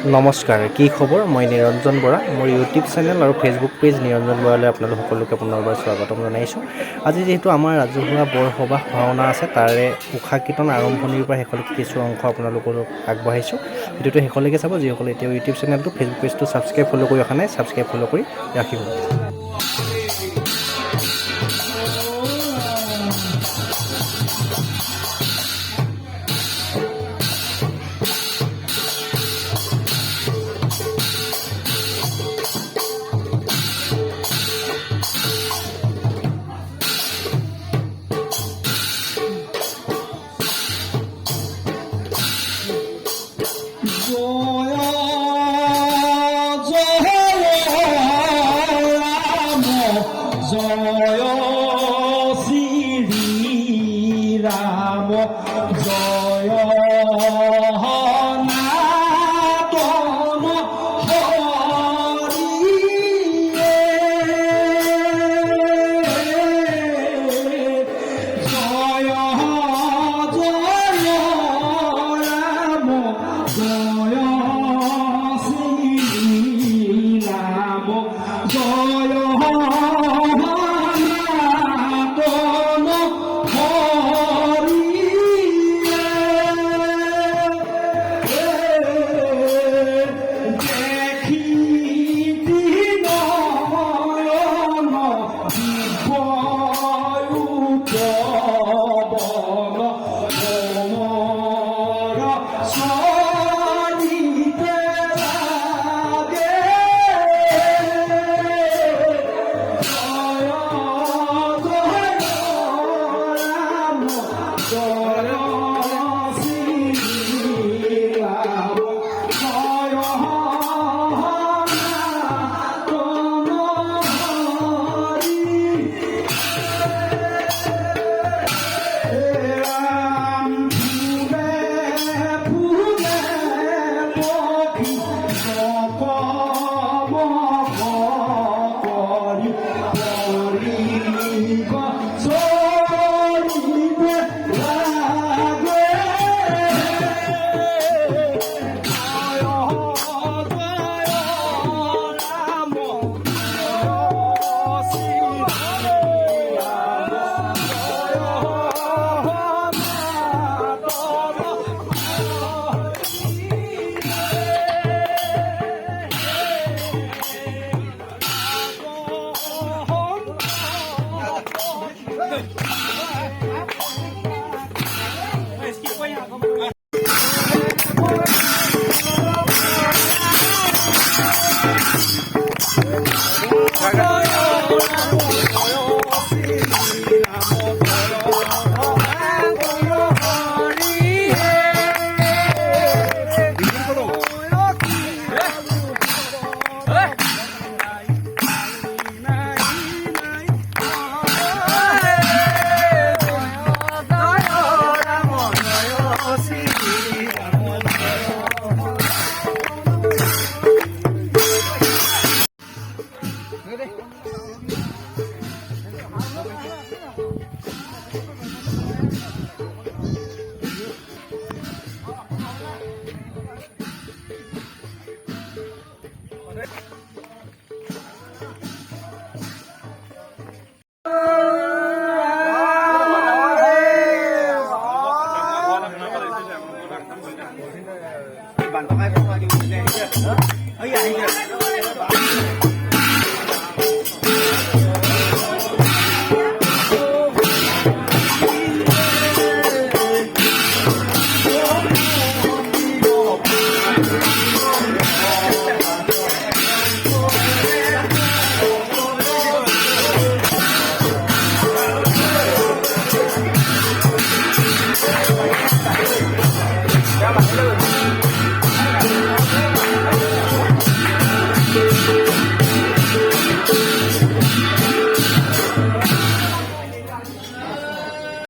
নমস্কাৰ, কি খবৰ? মই নিৰঞ্জন বৰা। মোৰ ইউটিউব চেনেল আৰু ফেচবুক পেজ নিৰঞ্জন বৰালৈ আপোনালোক সকলোকে পুনৰবাৰ স্বাগতম জনাইছোঁ। আজি যিহেতু আমাৰ ৰাজহুৱা বৰসবাহ ভাওনা আছে, তাৰে উষা কীৰ্তন আৰম্ভণিৰ পৰা শেষলৈকে কিছু অংশ আপোনালোকক আগবঢ়াইছোঁ। ভিডিঅ'টো শেষলৈকে চাব। যিসকলে এতিয়াও ইউটিউব চেনেলটো ফেচবুক পেজটো ছাবস্ক্ৰাইব ফ'ল' কৰি ৰখা নাই, ছাবস্ক্ৰাইব ফ'ল' কৰি ৰাখিব।